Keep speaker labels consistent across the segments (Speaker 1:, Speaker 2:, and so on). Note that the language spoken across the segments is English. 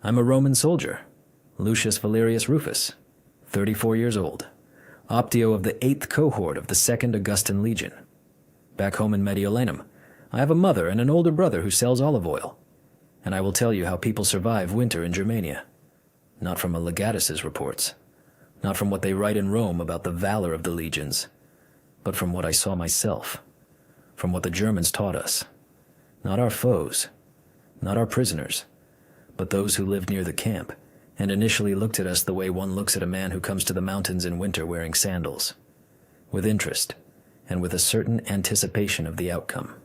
Speaker 1: I'm a Roman soldier, Lucius Valerius Rufus, 34 years old, Optio of the 8th cohort of the 2nd Augustan Legion. Back home in Mediolanum, I have a mother and an older brother who sells olive oil, and I will tell you how people survive winter in Germania. Not from a legatus's reports, not from what they write in Rome about the valor of the legions, but from what I saw myself, from what the Germans taught us. Not our foes, not our prisoners, but those who lived near the camp and initially looked at us the way one looks at a man who comes to the mountains in winter wearing sandals, with interest and with a certain anticipation of the outcome.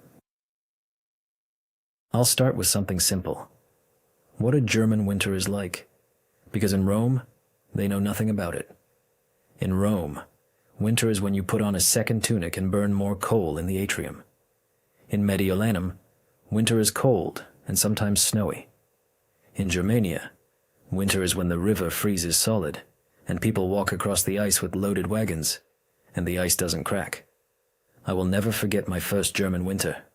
Speaker 1: I'll start with something simple. What a German winter is like, because in Rome, they know nothing about it. In Rome, winter is when you put on a second tunic and burn more coal in the atrium. In Mediolanum, winter is cold and sometimes snowy. In Germania, winter is when the river freezes solid and people walk across the ice with loaded wagons, and the ice doesn't crack. I will never forget my first German winter.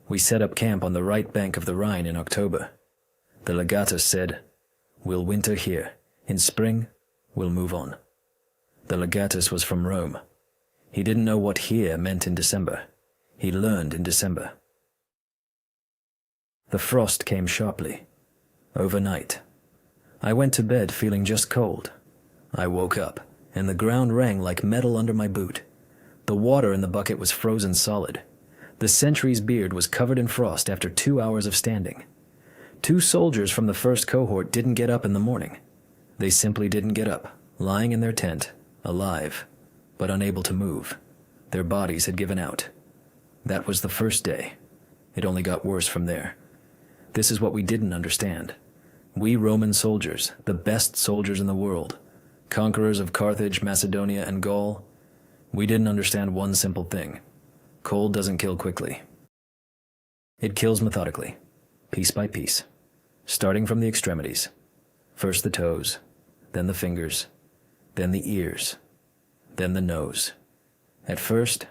Speaker 1: We set up camp on the right bank of the Rhine in October. The legatus said, "We'll winter here. In spring, we'll move on." The legatus was from Rome. He didn't know what here meant in December. He learned in December. The frost came sharply. Overnight. I went to bed feeling just cold. I woke up, and the ground rang like metal under my boot. The water in the bucket was frozen solid. The sentry's beard was covered in frost after 2 hours of standing. 2 soldiers from the first cohort didn't get up in the morning. They simply didn't get up, lying in their tent, alive, but unable to move. Their bodies had given out. That was the first day. It only got worse from there. This is what we didn't understand. We Roman soldiers, the best soldiers in the world, conquerors of Carthage, Macedonia, and Gaul, we didn't understand one simple thing. Cold doesn't kill quickly. It kills methodically, piece by piece, starting from the extremities. First the toes, then the fingers, then the ears, then the nose. At first,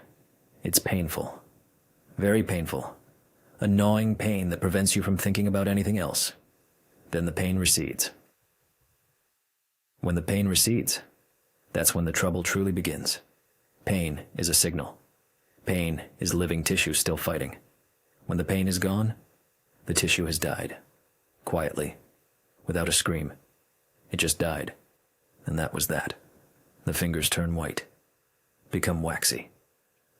Speaker 1: it's painful, very painful, a gnawing pain that prevents you from thinking about anything else. Then the pain recedes. When the pain recedes, that's when the trouble truly begins. Pain is a signal. Pain is living tissue still fighting. When the pain is gone, the tissue has died. Quietly, without a scream. It just died. And that was that. The fingers turn white. Become waxy.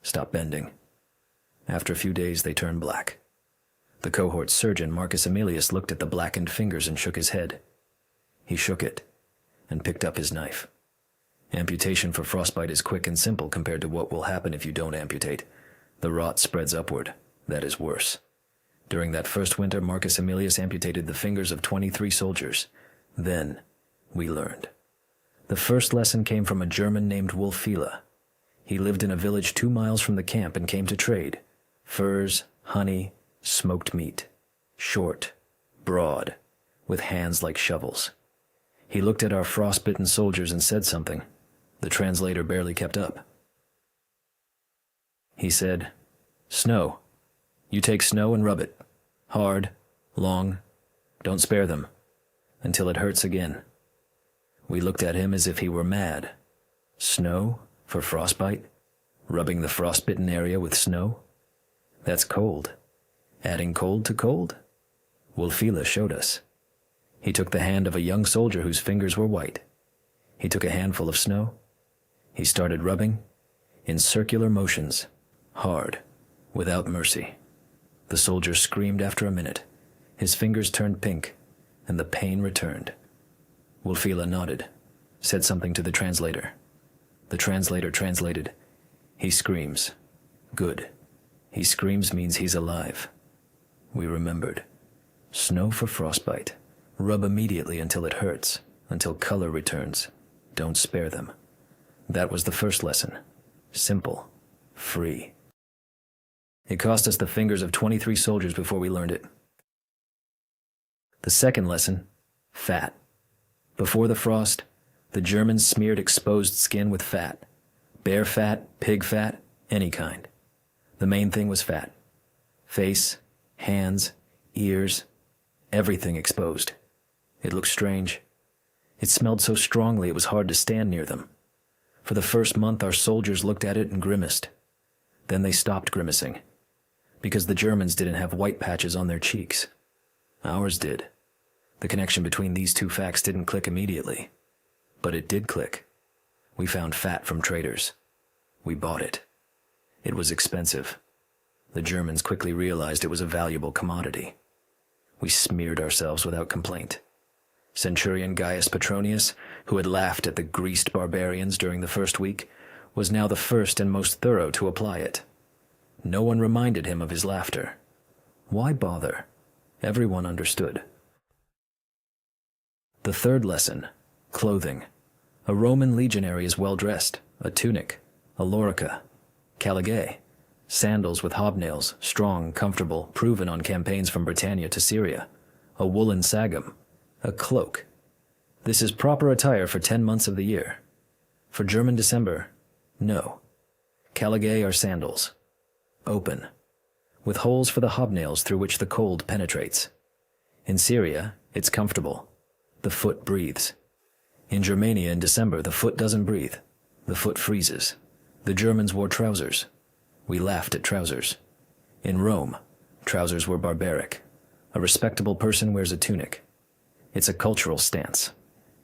Speaker 1: Stop bending. After a few days, they turn black. The cohort surgeon, Marcus Aemilius, looked at the blackened fingers and shook his head. He shook it, and picked up his knife. Amputation for frostbite is quick and simple compared to what will happen if you don't amputate. The rot spreads upward. That is worse. During that first winter, Marcus Aemilius amputated the fingers of 23 soldiers. Then, we learned. The first lesson came from a German named Wulfila. He lived in a village 2 miles from the camp and came to trade. Furs, honey, smoked meat. Short, broad, with hands like shovels. He looked at our frostbitten soldiers and said something. The translator barely kept up. He said, "Snow. You take snow and rub it. Hard, long, don't spare them, until it hurts again." We looked at him as if he were mad. Snow for frostbite? Rubbing the frostbitten area with snow? That's cold. Adding cold to cold? Wulfila showed us. He took the hand of a young soldier whose fingers were white. He took a handful of snow. He started rubbing, in circular motions, hard, without mercy. The soldier screamed after a minute. His fingers turned pink, and the pain returned. Wulfila nodded, said something to the translator. The translator translated, "He screams. Good. He screams means he's alive." We remembered. Snow for frostbite. Rub immediately until it hurts, until color returns. Don't spare them. That was the first lesson. Simple. Free. It cost us the fingers of 23 soldiers before we learned it. The second lesson, fat. Before the frost, the Germans smeared exposed skin with fat. Bear fat, pig fat, any kind. The main thing was fat. Face, hands, ears, everything exposed. It looked strange. It smelled so strongly it was hard to stand near them. For the first month, our soldiers looked at it and grimaced. Then they stopped grimacing, because the Germans didn't have white patches on their cheeks. Ours did. The connection between these two facts didn't click immediately. But it did click. We found fat from traders. We bought it. It was expensive. The Germans quickly realized it was a valuable commodity. We smeared ourselves without complaint. Centurion Gaius Petronius, who had laughed at the greased barbarians during the first week, was now the first and most thorough to apply it. No one reminded him of his laughter. Why bother? Everyone understood. The third lesson, clothing. A Roman legionary is well dressed, a tunic, a lorica, caligae, sandals with hobnails, strong, comfortable, proven on campaigns from Britannia to Syria, a woolen sagum, a cloak. This is proper attire for 10 months of the year. For German December, no. Caligae are sandals, open, with holes for the hobnails through which the cold penetrates. In Syria, it's comfortable. The foot breathes. In Germania in December, the foot doesn't breathe. The foot freezes. The Germans wore trousers. We laughed at trousers. In Rome, trousers were barbaric. A respectable person wears a tunic. It's a cultural stance,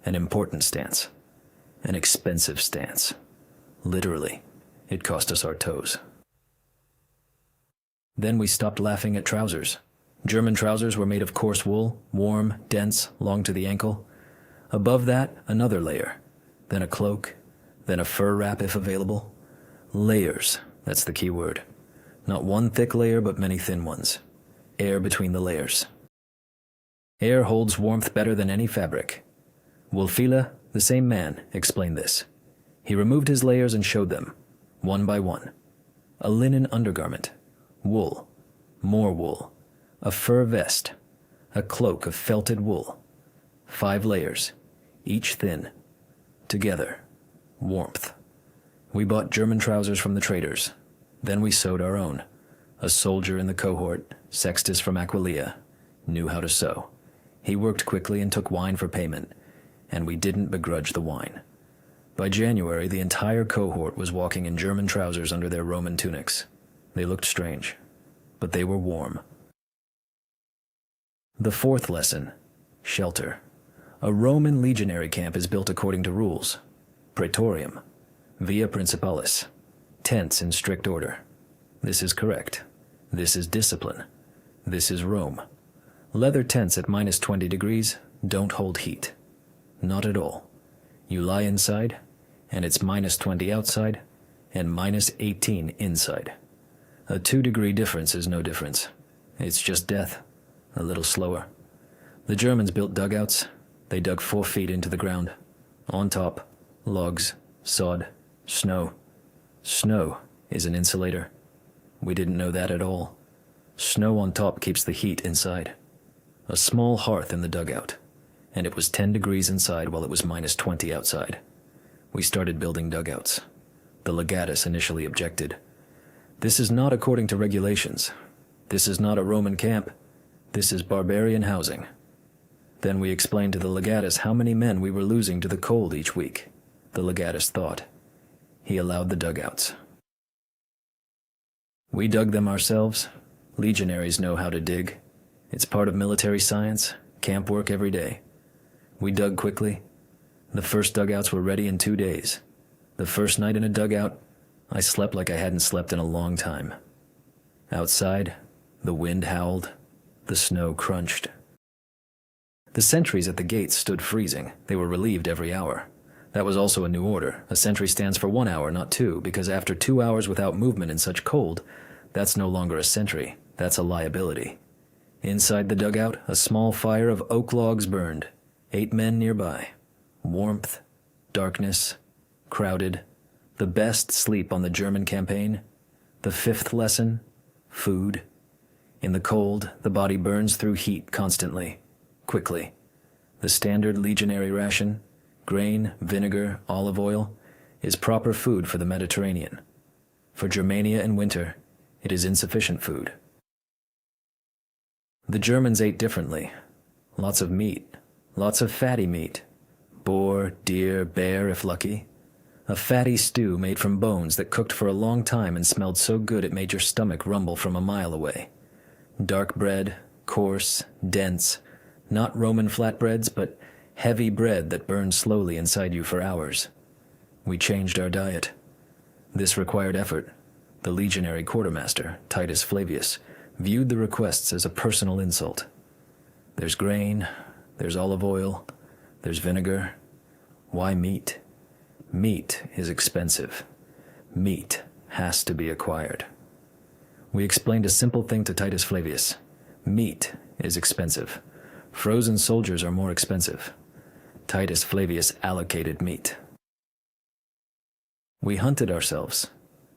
Speaker 1: an important stance, an expensive stance. Literally, it cost us our toes. Then we stopped laughing at trousers. German trousers were made of coarse wool, warm, dense, long to the ankle. Above that, another layer, then a cloak, then a fur wrap if available. Layers, that's the key word. Not one thick layer, but many thin ones. Air between the layers. Air holds warmth better than any fabric. Wulfila, the same man, explained this. He removed his layers and showed them, one by one. A linen undergarment, wool, more wool, a fur vest, a cloak of felted wool. 5 layers, each thin. Together, warmth. We bought German trousers from the traders. Then we sewed our own. A soldier in the cohort, Sextus from Aquileia, knew how to sew. He worked quickly and took wine for payment, and we didn't begrudge the wine. By January, the entire cohort was walking in German trousers under their Roman tunics. They looked strange, but they were warm. The fourth lesson, shelter. A Roman legionary camp is built according to rules. Praetorium, Via Principalis, tents in strict order. This is correct. This is discipline. This is Rome. Leather tents at minus 20 degrees don't hold heat. Not at all. You lie inside, and it's minus 20 outside, and minus 18 inside. A 2-degree difference is no difference. It's just death, a little slower. The Germans built dugouts. They dug 4 feet into the ground. On top, logs, sod, snow. Snow is an insulator. We didn't know that at all. Snow on top keeps the heat inside. A small hearth in the dugout, and it was 10 degrees inside while it was minus 20 outside. We started building dugouts. The legatus initially objected. This is not according to regulations. This is not a Roman camp. This is barbarian housing. Then we explained to the legatus how many men we were losing to the cold each week. The legatus thought. He allowed the dugouts. We dug them ourselves. Legionaries know how to dig. It's part of military science, camp work every day. We dug quickly. The first dugouts were ready in 2 days. The first night in a dugout, I slept like I hadn't slept in a long time. Outside, the wind howled, the snow crunched. The sentries at the gates stood freezing. They were relieved every hour. That was also a new order. A sentry stands for 1 hour, not 2, because after 2 hours without movement in such cold, that's no longer a sentry. That's a liability. Inside the dugout, a small fire of oak logs burned. 8 men nearby. Warmth, darkness, crowded. The best sleep on the German campaign. The 5th lesson, food. In the cold, the body burns through heat constantly, quickly. The standard legionary ration, grain, vinegar, olive oil, is proper food for the Mediterranean. For Germania in winter, it is insufficient food. The Germans ate differently. Lots of meat, Lots of fatty meat. Boar, deer, bear if lucky. A fatty stew made from bones that cooked for a long time and smelled so good it made your stomach rumble from a mile away. Dark bread, coarse, dense, not Roman flatbreads, but heavy bread that burned slowly inside you for hours. We changed our diet. This required effort. The legionary quartermaster, Titus Flavius, viewed the requests as a personal insult. There's grain, there's olive oil, there's vinegar. Why meat? Meat is expensive. Meat has to be acquired. We explained a simple thing to Titus Flavius. Meat is expensive. Frozen soldiers are more expensive. Titus Flavius allocated meat. We hunted ourselves.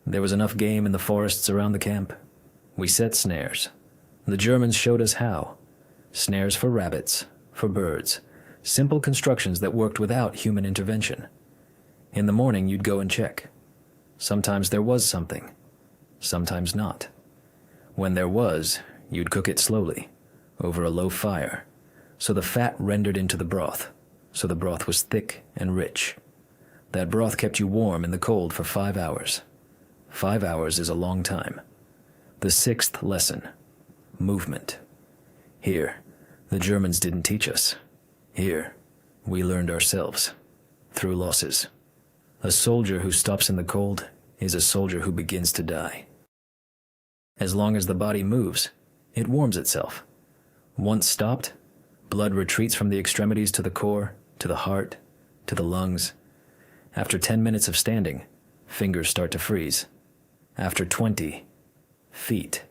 Speaker 1: There was enough game in the forests around the camp. We set snares. The Germans showed us how. Snares for rabbits, for birds. Simple constructions that worked without human intervention. In the morning, you'd go and check. Sometimes there was something. Sometimes not. When there was, you'd cook it slowly, over a low fire, so the fat rendered into the broth, so the broth was thick and rich. That broth kept you warm in the cold for 5 hours. 5 hours is a long time. The sixth lesson, movement. Here, the Germans didn't teach us. Here, we learned ourselves, through losses. A soldier who stops in the cold is a soldier who begins to die. As long as the body moves, it warms itself. Once stopped, blood retreats from the extremities to the core, to the heart, to the lungs. After 10 minutes of standing, fingers start to freeze. After 20, feet.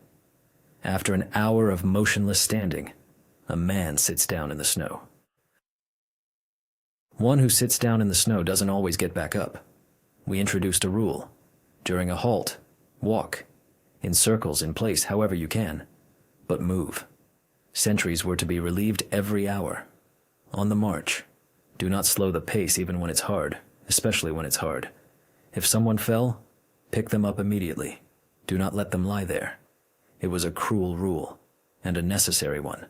Speaker 1: After an hour of motionless standing, a man sits down in the snow. One who sits down in the snow doesn't always get back up. We introduced a rule. During a halt, walk. In circles, in place, however you can. But move. Sentries were to be relieved every hour. On the march, do not slow the pace even when it's hard, especially when it's hard. If someone fell, pick them up immediately. Do not let them lie there. It was a cruel rule, and a necessary one.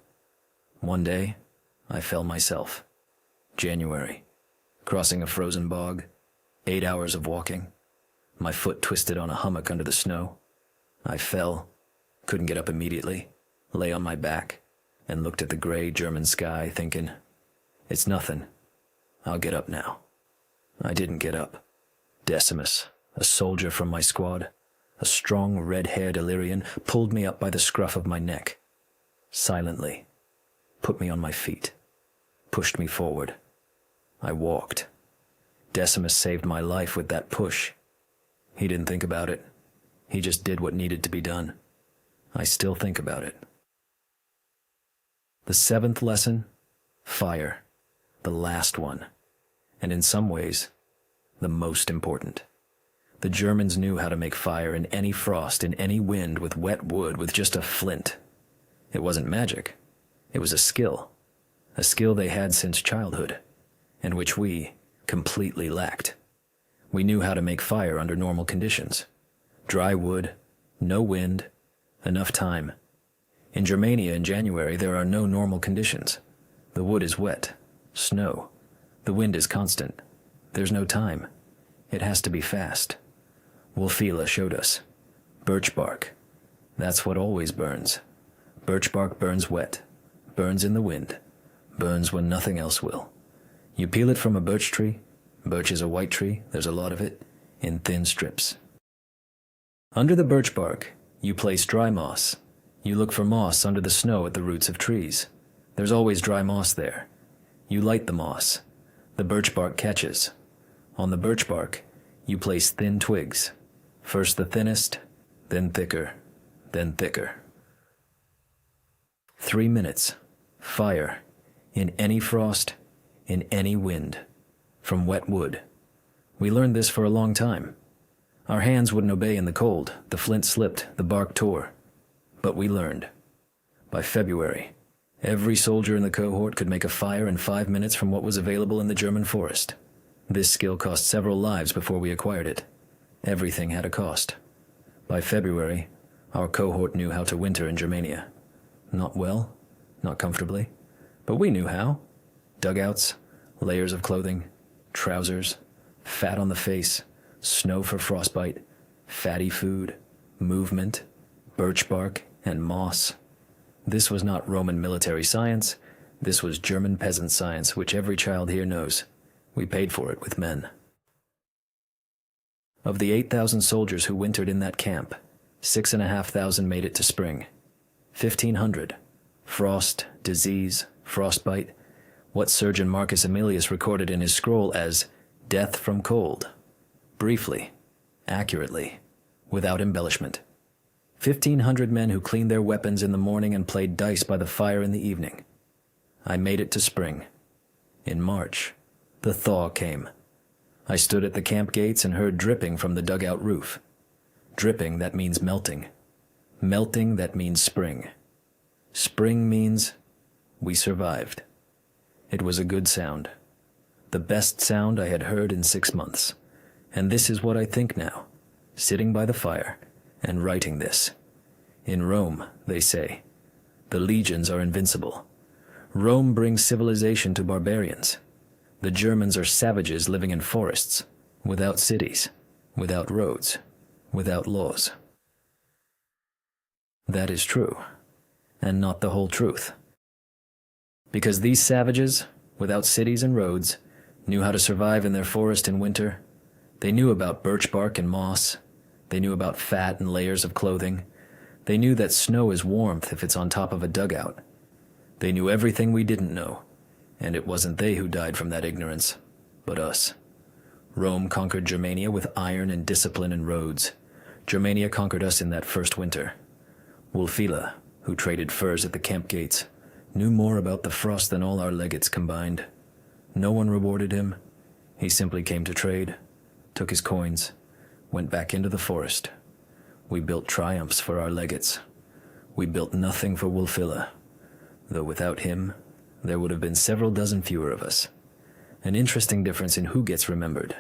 Speaker 1: One day, I fell myself. January. Crossing a frozen bog. 8 hours of walking. My foot twisted on a hummock under the snow. I fell, couldn't get up immediately, lay on my back, and looked at the gray German sky thinking, it's nothing. I'll get up now. I didn't get up. Decimus, a soldier from my squad, a strong red-haired Illyrian, pulled me up by the scruff of my neck. Silently. Put me on my feet. Pushed me forward. I walked. Decimus saved my life with that push. He didn't think about it. He just did what needed to be done. I still think about it. The seventh lesson, fire. The last one. And in some ways, the most important. The Germans knew how to make fire in any frost, in any wind, with wet wood, with just a flint. It wasn't magic. It was a skill they had since childhood, and which we completely lacked. We knew how to make fire under normal conditions. Dry wood, no wind, enough time. In Germania in January, there are no normal conditions. The wood is wet, snow. The wind is constant. There's no time. It has to be fast. Wolfila showed us. Birch bark. That's what always burns. Birch bark burns wet, burns in the wind, burns when nothing else will. You peel it from a birch tree. Birch is a white tree, there's a lot of it, in thin strips. Under the birch bark, you place dry moss. You look for moss under the snow at the roots of trees. There's always dry moss there. You light the moss. The birch bark catches. On the birch bark, you place thin twigs. First the thinnest, then thicker, then thicker. 3 minutes. Fire. In any frost, in any wind. From wet wood. We learned this for a long time. Our hands wouldn't obey in the cold. The flint slipped, the bark tore. But we learned. By February, every soldier in the cohort could make a fire in 5 minutes from what was available in the German forest. This skill cost several lives before we acquired it. Everything had a cost. By February, our cohort knew how to winter in Germania. Not well, not comfortably, but we knew how. Dugouts, layers of clothing, trousers, fat on the face, snow for frostbite, fatty food, movement, birch bark, and moss. This was not Roman military science. This was German peasant science, which every child here knows. We paid for it with men. Of the 8,000 soldiers who wintered in that camp, 6,500 made it to spring. 1,500. Frost, disease, frostbite, what Surgeon Marcus Aemilius recorded in his scroll as death from cold. Briefly, accurately, without embellishment. 1,500 men who cleaned their weapons in the morning and played dice by the fire in the evening. I made it to spring. In March, the thaw came. I stood at the camp gates and heard dripping from the dugout roof. Dripping, that means melting. Melting, that means spring. Spring means we survived. It was a good sound. The best sound I had heard in 6 months. And this is what I think now, sitting by the fire and writing this. In Rome, they say, the legions are invincible. Rome brings civilization to barbarians. The Germans are savages living in forests, without cities, without roads, without laws. That is true, and not the whole truth. Because these savages, without cities and roads, knew how to survive in their forest in winter. They knew about birch bark and moss. They knew about fat and layers of clothing. They knew that snow is warmth if it's on top of a dugout. They knew everything we didn't know, and it wasn't they who died from that ignorance, but us. Rome conquered Germania with iron and discipline and roads. Germania conquered us in that first winter. Wulfila, who traded furs at the camp gates, knew more about the frost than all our legates combined. No one rewarded him. He simply came to trade, took his coins, went back into the forest. We built triumphs for our legates. We built nothing for Wulfila, though without him, there would have been several dozen fewer of us. An interesting difference in who gets remembered.